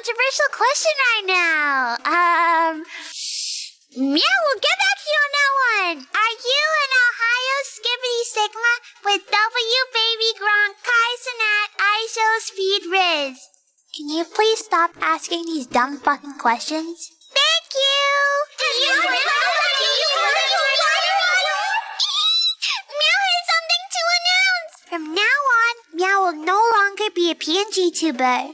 controversial question right now. Meow, we'll get back to you on that one. Are you an Ohio Skibbity Sigma with W Baby Gronk Kai Sinat ISO Speed Riz? Can you please stop asking these dumb fucking questions? Thank you! Meow has something to announce! From now on, Meow will no longer be a PNG tuber.